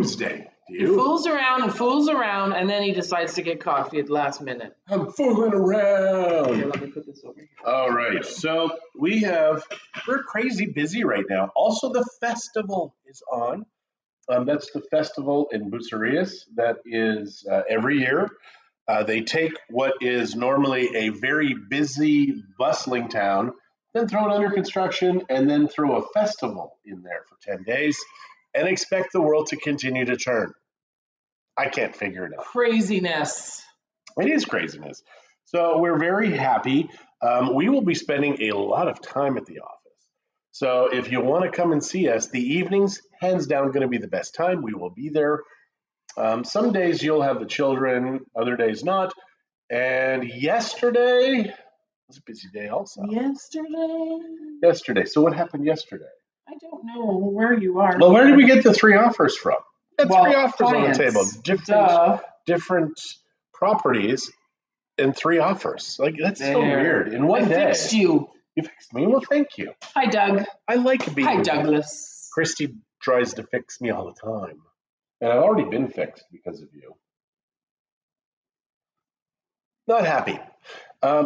Tuesday. He fools around and fools around, and then he decides to get coffee at the last minute. I'm fooling around. Okay, let me put this over here. All right, so we're crazy busy right now. Also, the festival is on. That's the festival in Busarias that is every year. They take what is normally a very busy, bustling town, then throw it under construction, and then throw a festival in there for 10 days and expect the world to continue to turn. I can't figure it out. Craziness. It is craziness. So we're very happy. We will be spending a lot of time at the office. So if you want to come and see us, the evenings, hands down, going to be the best time. We will be there. Some days you'll have the children, other days not. And yesterday was a busy day also. Yesterday. So what happened yesterday? I don't know where you are. Well, where did we get the 3 offers from? We got 3 offers clients. on the table. Different properties and 3 offers. Like, that's so weird. In one day. I fixed you. You fixed me? Well, thank you. Hi, Doug. I like being Hi, Douglas. Christy tries to fix me all the time. And I've already been fixed because of you. Not happy.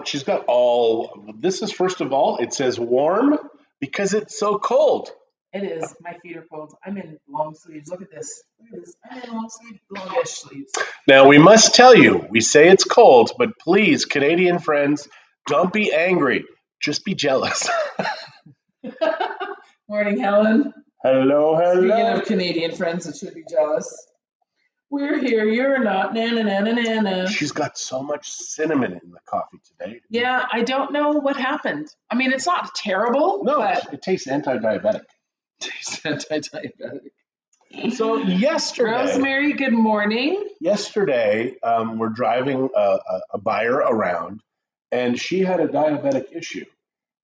She's got this is, first of all, it says warm because it's so cold. It is. My feet are cold. I'm in long sleeves. Look at this. I'm in long sleeves, longish sleeves. Now, we must tell you, we say it's cold, but please, Canadian friends, don't be angry. Just be jealous. Morning, Helen. Hello. Speaking of Canadian friends that should be jealous. We're here, you're not. Na. She's got so much cinnamon in the coffee today. Yeah, I don't know what happened. I mean, it's not terrible. No, but it tastes anti-diabetic. So yesterday, Rosemary, good morning. Yesterday, we're driving a buyer around, and she had a diabetic issue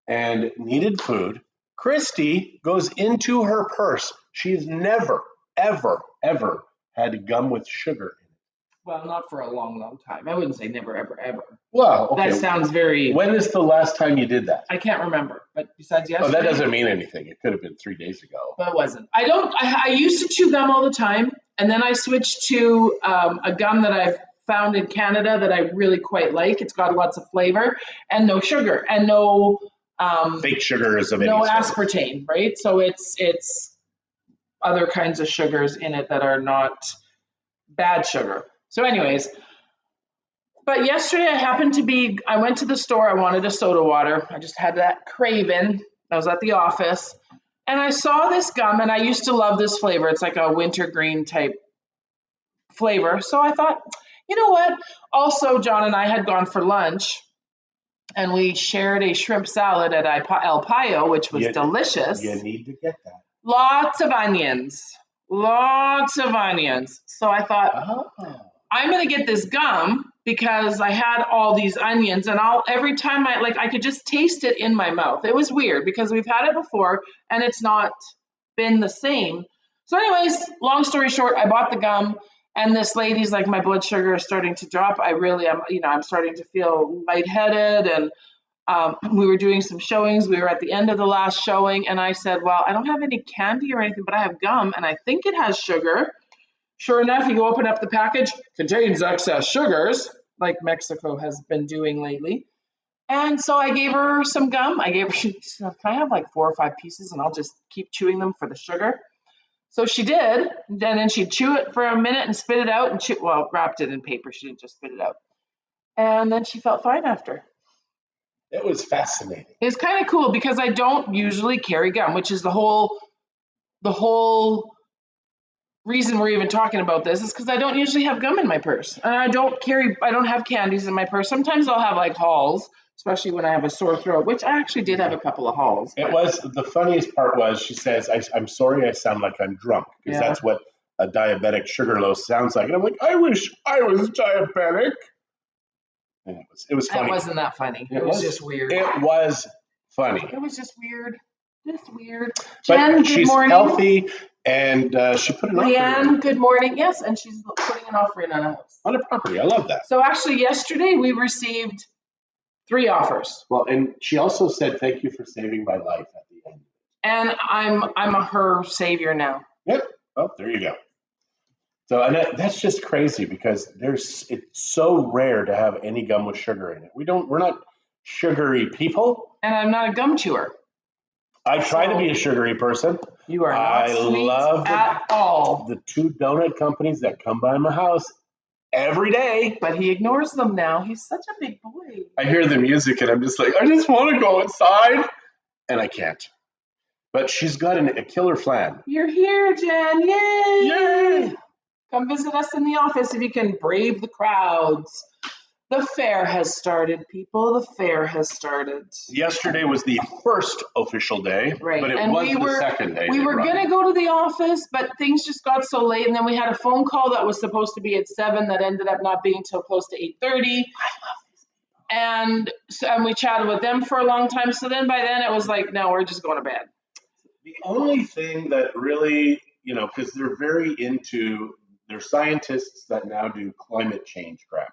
and needed food. Christy goes into her purse. She's never, ever, ever had gum with sugar in it. Well, not for a long, long time. I wouldn't say never, ever, ever. Well, okay. That sounds very... When is the last time you did that? I can't remember, but besides yesterday... Oh, that doesn't mean anything. It could have been 3 days ago. But it wasn't. I used to chew gum all the time, and then I switched to a gum that I've found in Canada that I really quite like. It's got lots of flavor and no sugar and no... fake sugars of any no sort. aspartame, right? So it's other kinds of sugars in it that are not bad sugar. So anyways, but yesterday I went to the store. I wanted a soda water. I just had that craving. I was at the office and I saw this gum, and I used to love this flavor. It's like a wintergreen type flavor. So I thought, you know what? Also, John and I had gone for lunch, and we shared a shrimp salad at El Payo, which was delicious. You need to get that. Lots of onions. So I thought, I'm going to get this gum because I had all these onions, and every time I could just taste it in my mouth. It was weird because we've had it before and it's not been the same. So anyways, long story short, I bought the gum, and this lady's like, my blood sugar is starting to drop. I'm starting to feel lightheaded, and we were doing some showings. We were at the end of the last showing, and I said, well, I don't have any candy or anything, but I have gum, and I think it has sugar. Sure enough, you open up the package, contains excess sugars, like Mexico has been doing lately. And so I gave her some gum. She said, can I have like 4 or 5 pieces, and I'll just keep chewing them for the sugar? So she did, and then she'd chew it for a minute and spit it out, and wrapped it in paper. She didn't just spit it out. And then she felt fine after. It was fascinating. It's kind of cool because I don't usually carry gum, which is the whole reason we're even talking about this is because I don't usually have gum in my purse. And I don't have candies in my purse. Sometimes I'll have like Halls, especially when I have a sore throat, which I actually did have a couple of Halls. The funniest part was she says, I'm sorry I sound like I'm drunk, because that's what a diabetic sugar low sounds like. And I'm like, I wish I was diabetic. And it was funny. It wasn't that funny. It was just weird. It was funny. It was just weird. Just weird. But Jen, she's good morning. Healthy, and she put an offer in. Leanne, good morning. Yes, and she's putting an offer in on a house. On a property. I love that. So actually yesterday we received 3 offers. Well, and she also said, thank you for saving my life at the end. And I'm her savior now. Yep. Oh, there you go. So and that's just crazy because it's so rare to have any gum with sugar in it. We're not sugary people. And I'm not a gum chewer. I try to be a sugary person. You are not sweet love at all. The two donut companies that come by my house every day. But he ignores them now. He's such a big boy. I hear the music and I'm just like, I just want to go inside. And I can't. But she's got a killer flan. You're here, Jen. Yay! Yay! Come visit us in the office if you can brave the crowds. The fair has started, people. The fair has started. Yesterday was the first official day, right. But it and was the second day. We were going to go to the office, but things just got so late. And then we had a phone call that was supposed to be at 7 that ended up not being till close to 8:30. And we chatted with them for a long time. So then by then it was like, no, we're just going to bed. The only thing that really, because they're very they're scientists that now do climate change crap.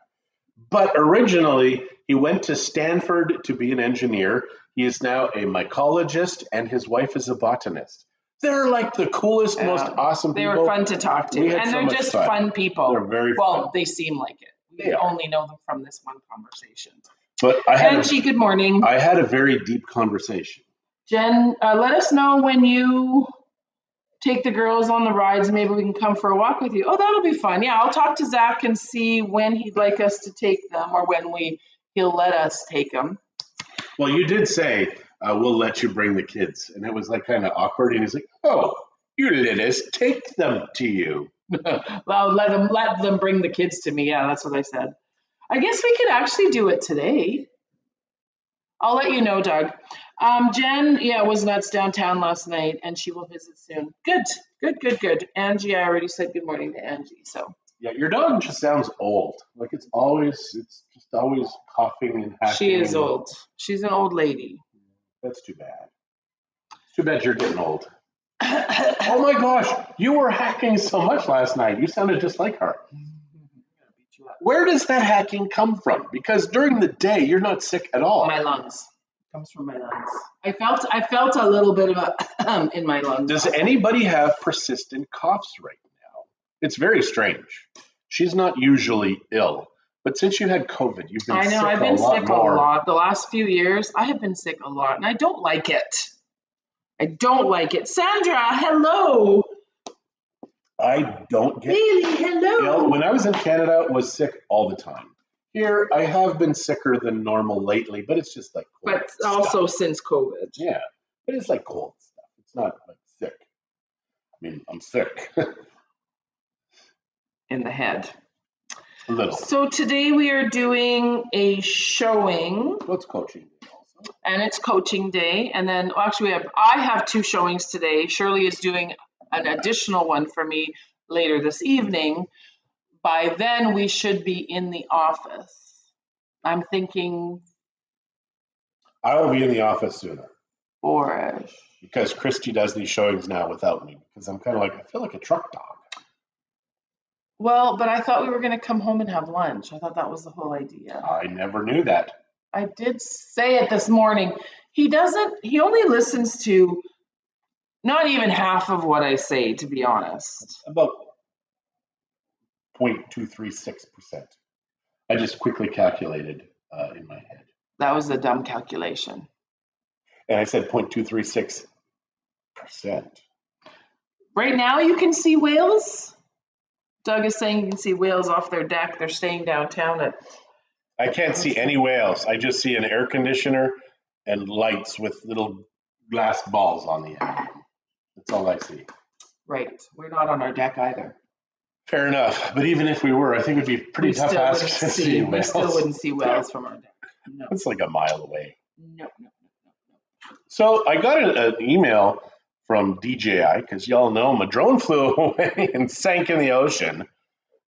But originally, he went to Stanford to be an engineer. He is now a mycologist, and his wife is a botanist. They're like the coolest, most awesome people. They were fun to talk to, and they're just fun people. They're very fun. Well, they seem like it. We only know them from this one conversation. But Angie, good morning. I had a very deep conversation. Jen, let us know when you take the girls on the rides. Maybe we can come for a walk with you. Oh, that'll be fun. Yeah, I'll talk to Zach and see when he'd like us to take them or when he'll let us take them. Well, you did say we'll let you bring the kids. And it was like kind of awkward. And he's like, oh, you let us take them to you. Well, let them bring the kids to me. Yeah, that's what I said. I guess we could actually do it today. I'll let you know, Doug. Jen, was nuts downtown last night, and she will visit soon. Good. Angie, I already said good morning to Angie. So yeah, your dog just sounds old. Like it's just always coughing and hacking. She is old. She's an old lady. That's too bad. It's too bad you're getting old. Oh my gosh, you were hacking so much last night. You sounded just like her. Where does that hacking come from? Because during the day, you're not sick at all. My lungs. It comes from my lungs. I felt a little bit of a in my lungs. Does anybody have persistent coughs right now? It's very strange. She's not usually ill, but since you had COVID, you've been sick a lot. I know, I've been sick a lot. The last few years, I have been sick a lot, and I don't like it. Sandra, hello. I don't get Bailey, hello. When I was in Canada, I was sick all the time. Here, I have been sicker than normal lately, but it's just like cold But stuff. Also since COVID. Yeah, but it's like cold stuff. It's not like sick. I mean, I'm sick. In the head. A little. So today we are doing a showing. What's coaching day also? And it's coaching day. And then actually I have 2 showings today. Shirley is doing an additional one for me later this evening. By then we should be in the office. I'm thinking I will be in the office sooner. 4-ish. Because Christie does these showings now without me. Because I'm kind of like, I feel like a truck dog. Well, but I thought we were going to come home and have lunch. I thought that was the whole idea. I never knew that. I did say it this morning. He only listens to not even half of what I say, to be honest. About 0.236%. I just quickly calculated in my head. That was a dumb calculation. And I said 0.236%. Right now you can see whales. Doug is saying you can see whales off their deck. They're staying downtown. I can't see any whales. I just see an air conditioner and lights with little glass balls on the end. That's all I see. Right. We're not on our deck either. Fair enough. But even if we were, I think it would be pretty tough ask to see whales. We still wouldn't see whales from our deck. No. It's like a mile away. No. So I got an email from DJI because y'all know my drone flew away and sank in the ocean.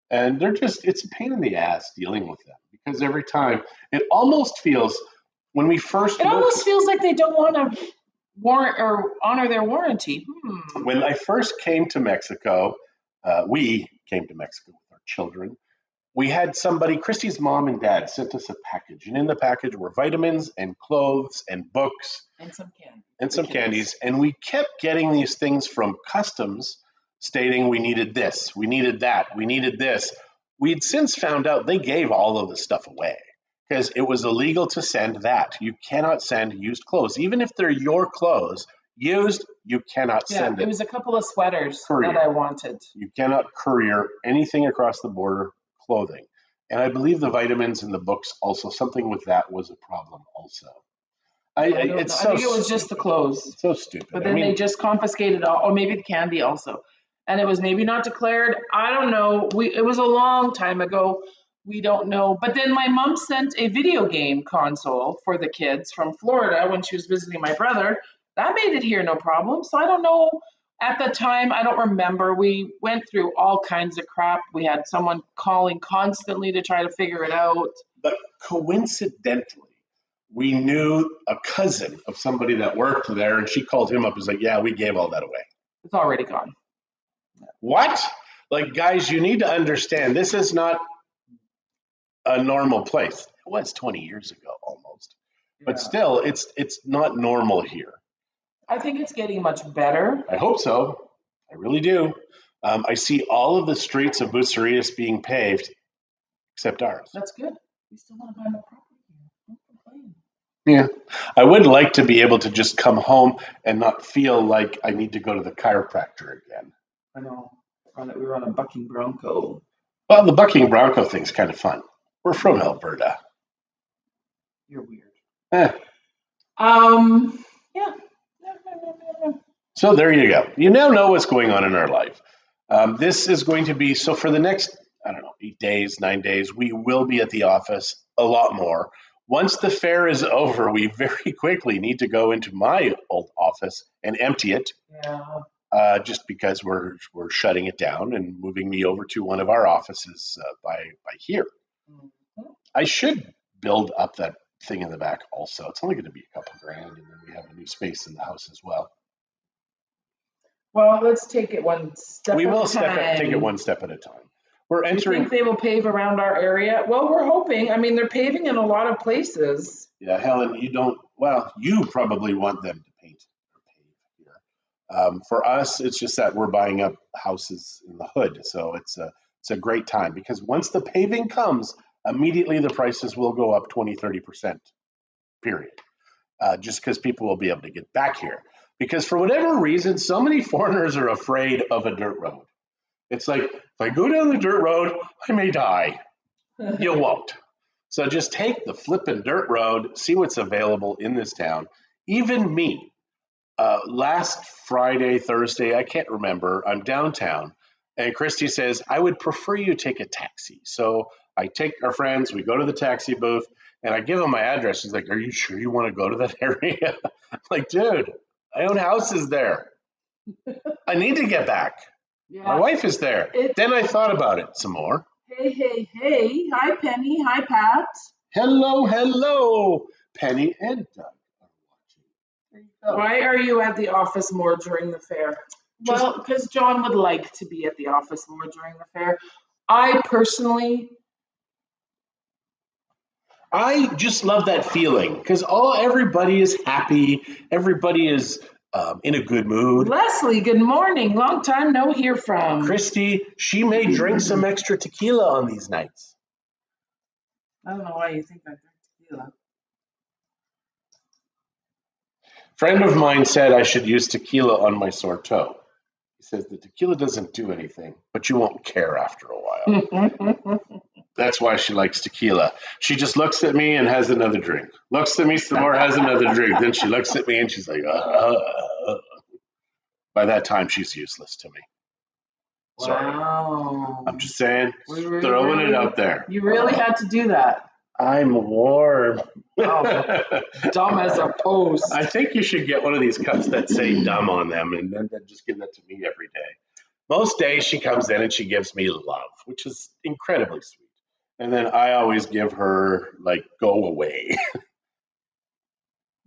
And it's a pain in the ass dealing with them because every time it almost feels when we first. It almost feels like they don't want to warrant or honor their warranty. When I first came to Mexico, we came to Mexico with our children. We had Christie's mom and dad sent us a package. And in the package were vitamins and clothes and books. And some candy. And some candies. And we kept getting these things from customs stating we needed this, we needed that, we needed this. We'd since found out they gave all of the stuff away because it was illegal to send that. You cannot send used clothes. Even if they're your clothes, used, you cannot send it. It was a couple of sweaters Courier. that I wanted. You cannot courier anything across the border clothing. And I believe the vitamins in the books also, something with that was a problem also. I think it was just the clothes. It's so stupid. But then they just confiscated all, or maybe the candy also. And it was maybe not declared. I don't know. It was a long time ago. We don't know. But then my mom sent a video game console for the kids from Florida when she was visiting my brother. That made it here no problem. So I don't know. At the time, I don't remember. We went through all kinds of crap. We had someone calling constantly to try to figure it out. But coincidentally, we knew a cousin of somebody that worked there, and she called him up and was like, yeah, we gave all that away. It's already gone. What? Like, guys, you need to understand, this is not a normal place. It was 20 years ago almost. But still, it's not normal here. I think it's getting much better. I hope so. I really do. I see all of the streets of Busarias being paved, except ours. That's good. We still want to buy more property here. Don't complain. Yeah. I would like to be able to just come home and not feel like I need to go to the chiropractor again. I know. We were on a bucking bronco. Well, the bucking bronco thing's kind of fun. We're from Alberta. You're weird. Yeah. So there you go. You now know what's going on in our life. This is going to be, so for the next, 8 days, 9 days, we will be at the office a lot more. Once the fair is over, we very quickly need to go into my old office and empty it. Yeah. Just because we're shutting it down and moving me over to one of our offices by here. Mm-hmm. I should build up that thing in the back also. It's only going to be a couple grand, and then we have a new space in the house as well. Well, let's take it one step at a time. We will take it one step at a time. We're entering. You think they will pave around our area? Well, we're hoping. I mean, they're paving in a lot of places. Yeah, Helen, you probably want them to paint or pave here. For us, it's just that we're buying up houses in the hood. So it's a great time because once the paving comes, immediately the prices will go up 20, 30%, period. Just because people will be able to get back here. Because for whatever reason, so many foreigners are afraid of a dirt road. It's like, if I go down the dirt road, I may die. You won't. So just take the flippin' dirt road, see what's available in this town. Even me, last Friday, Thursday, I can't remember, I'm downtown, and Christy says, I would prefer you take a taxi. So I take our friends, we go to the taxi booth, and I give them my address. She's like, are you sure you want to go to that area? I'm like, dude, I own houses there. I need to get back. Yeah. My wife is there. Then I thought about it some more. Hey. Hi, Penny. Hi, Pat. Hello. Penny and Doug are watching. Why are you at the office more during the fair? Well, because John would like to be at the office more during the fair. I just love that feeling because everybody is happy. Everybody is in a good mood. Leslie, good morning. Long time no hear from. Christy, she may drink some extra tequila on these nights. I don't know why you think I drink tequila. Friend of mine said I should use tequila on my sore toe. He says the tequila doesn't do anything, but you won't care after a while. That's why she likes tequila. She just looks at me and has another drink. Looks at me some more, has another drink. Then she looks at me and she's like, By that time, she's useless to me. Sorry. Wow. I'm just saying, throwing it out there. You really had to do that. I'm warm. Oh, dumb as a post. I think you should get one of these cups that say dumb on them and then just give that to me every day. Most days she comes in and she gives me love, which is incredibly sweet. And then I always give her, go away.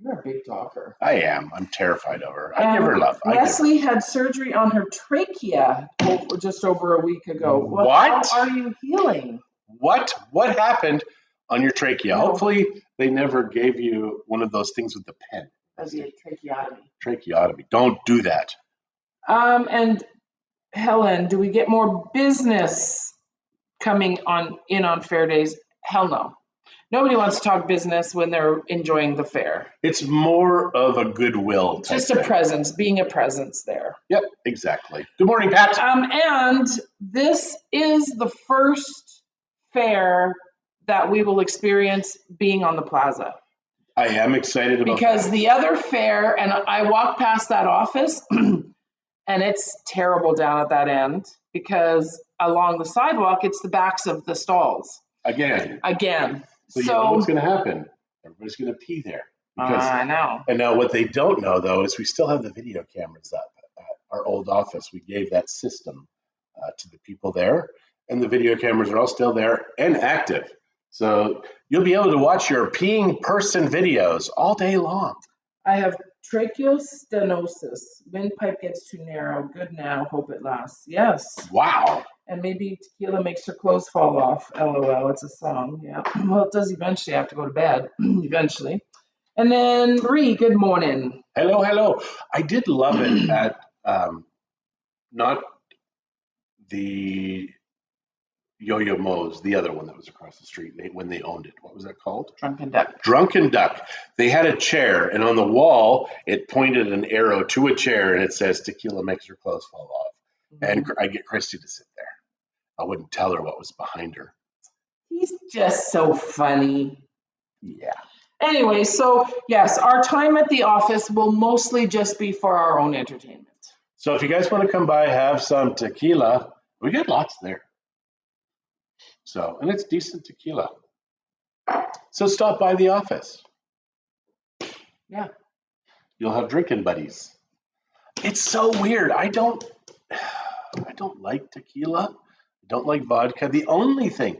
You're a big talker. I am. I'm terrified of her. I give her love. Leslie had surgery on her trachea just over a week ago. What? How are you healing? What happened on your trachea? No. Hopefully they never gave you one of those things with the pen. That'd be a tracheotomy. Tracheotomy. Don't do that. And Helen, do we get more business coming on fair days? Hell no. Nobody wants to talk business when they're enjoying the fair. It's more of a goodwill type Just a thing. presence, being a presence there. Yep, exactly. Good morning, Pat. And this is the first fair that we will experience being on the plaza. I am excited about Because that. the other fair, and I walk past that office, and it's terrible down at that end because along the sidewalk, it's the backs of the stalls. Again. So you know what's going to happen? Everybody's going to pee there. I know. And now what they don't know, though, is we still have the video cameras up at our old office. We gave that system to the people there, and the video cameras are all still there and active. So you'll be able to watch your peeing person videos all day long. I have tracheostenosis. Windpipe gets too narrow. Good now. Hope it lasts. Yes. Wow. And maybe tequila makes her clothes fall off. LOL. It's a song. Yeah. Well, it does eventually have to go to bed. Eventually. And then Marie, good morning. Hello. I did love it at not the Yo-Yo Mo's, the other one that was across the street when they owned it. What was that called? Drunken Duck. Drunken Duck. They had a chair, and on the wall, it pointed an arrow to a chair, and it says, tequila makes your clothes fall off. And I get Christy to sit there. I wouldn't tell her what was behind her. He's just so funny. Yeah. Anyway, so yes, our time at the office will mostly just be for our own entertainment. So if you guys want to come by, have some tequila, we got lots there. So, and it's decent tequila. So stop by the office. Yeah. You'll have drinking buddies. It's so weird. I don't like tequila. I don't like vodka. The only thing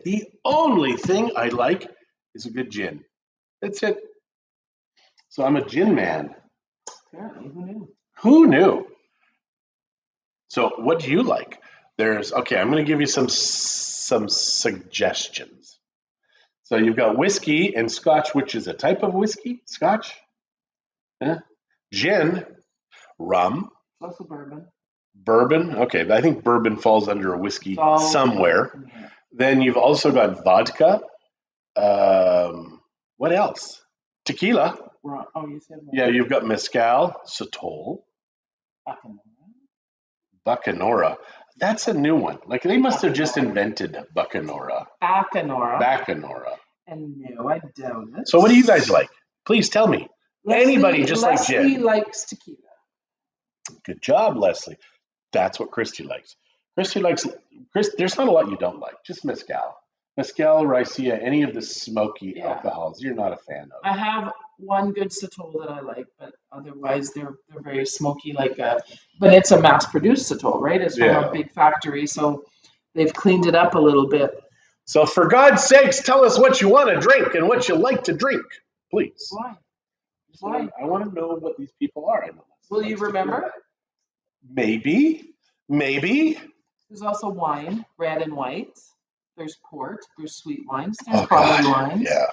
I like is a good gin. That's it. So I'm a gin man. Apparently, who knew? Who knew? So what do you like? I'm going to give you some suggestions. So you've got whiskey and scotch, which is a type of whiskey, scotch. Gin, rum. Also bourbon. Bourbon. Okay, I think bourbon falls under a whiskey somewhere. Yeah. Then you've also got vodka. What else? Tequila. Oh, you said that. Yeah, you've got mezcal, sotol. Bacanora. That's a new one. Like they must have just invented Bacanora. Bacanora. And no, I don't. So what do you guys like? Please tell me. Anybody just like gin. Leslie likes tequila. Good job, Leslie. That's what Christy likes. There's not a lot you don't like. Just mezcal. Mezcal, raicilla, any of the smoky alcohols you're not a fan of. I have one good sotol that I like, but otherwise they're very smoky. But it's a mass-produced sotol, right? It's from a big factory, so they've cleaned it up a little bit. So for God's sakes, tell us what you want to drink and what you like to drink, please. Why? I want to know what these people are. Will you remember? Maybe. There's also wine, red and white. There's port. There's sweet wines. There's barley wines. Yeah.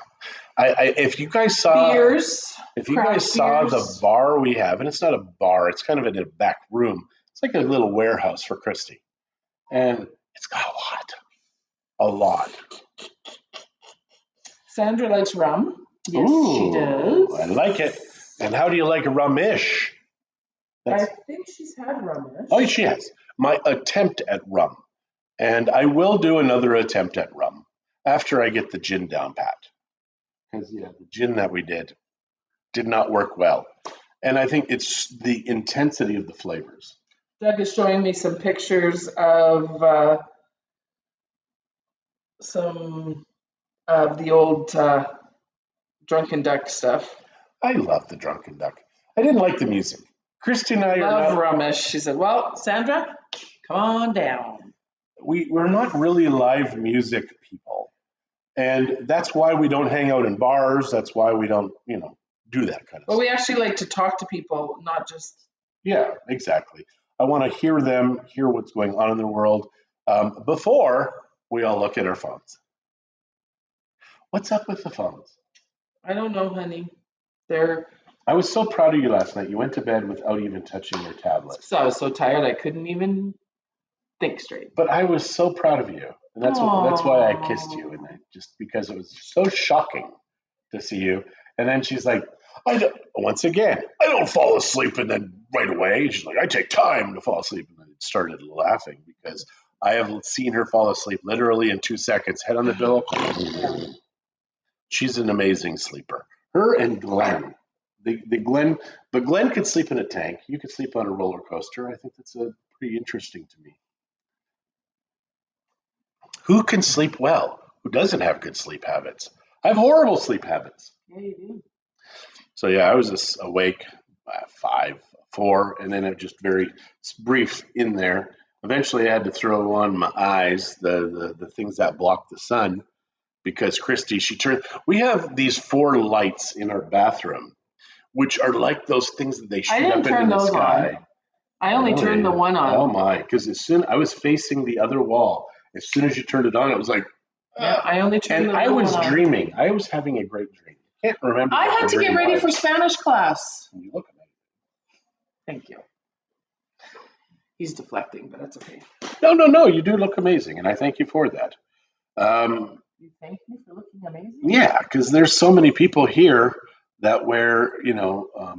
If you guys saw beers, the bar we have, and it's not a bar, it's kind of in a back room. It's like a little warehouse for Christy, and it's got a lot. Sandra likes rum. Yes, Ooh, she does. I like it. And how do you like a rum-ish? I think she's had rum-ish. Oh, she has. My attempt at rum. And I will do another attempt at rum after I get the gin down pat. Because the gin that we did not work well. And I think it's the intensity of the flavors. Doug is showing me some pictures of some of the old Drunken Duck stuff. I love the Drunken Duck. I didn't like the music. Christy and I love rummish. She said, well, Sandra, come on down. We're not really live music people. And that's why we don't hang out in bars. That's why we don't, do that kind of stuff. Well, we actually like to talk to people, not just... Yeah, exactly. I want to hear them, hear what's going on in the world before we all look at our phones. What's up with the phones? I don't know, honey. I was so proud of you last night. You went to bed without even touching your tablet. So I was so tired I couldn't even think straight. But I was so proud of you, and that's why I kissed you, and just because it was so shocking to see you. And then she's like, once again, I don't fall asleep and then right away. She's like, I take time to fall asleep, and then started laughing because I have seen her fall asleep literally in 2 seconds, head on the pillow. She's an amazing sleeper. Her and Glenn. But Glenn could sleep in a tank. You could sleep on a roller coaster. I think that's pretty interesting to me. Who can sleep well? Who doesn't have good sleep habits? I have horrible sleep habits. Yeah, you do. So yeah, I was just awake at 5, 4, and then it just very brief in there. Eventually, I had to throw on my eyes, the things that block the sun, because Christy, we have these 4 lights in our bathroom, which are like those things that they shoot up into the sky. I only turned the one on. Oh my, because I was facing the other wall. As soon as you turned it on, it was like, yeah, I only turned the one on. And I was dreaming. I was having a great dream. I can't remember. I had to get ready for Spanish class. You look amazing. Thank you. He's deflecting, but that's okay. No. You do look amazing, and I thank you for that. You thank me for looking amazing? Yeah, because there's so many people here that wear,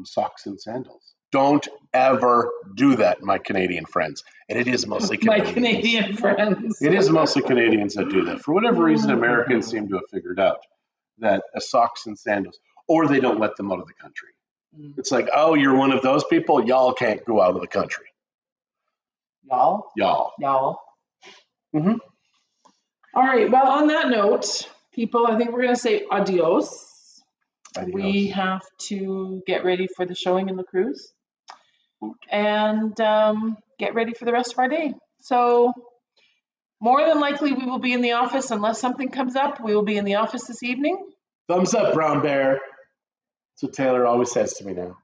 socks and sandals. Don't ever do that, my Canadian friends. And it is mostly Canadians. My Canadian friends. It is mostly Canadians that do that. For whatever reason, Americans seem to have figured out that socks and sandals, or they don't let them out of the country. It's like, oh, you're one of those people? Y'all can't go out of the country. Y'all? Y'all. Mm-hmm. All right. Well, on that note, people, I think we're going to say adios. We have to get ready for the showing in the cruise and get ready for the rest of our day. So more than likely, we will be in the office unless something comes up. We will be in the office this evening. Thumbs up, Brown Bear. That's what Taylor always says to me now.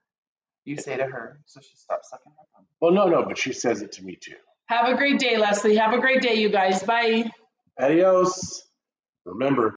You say to her, so she stops sucking her thumb. Well, no, but she says it to me too. Have a great day, Leslie. Have a great day, you guys. Bye. Adios. Remember,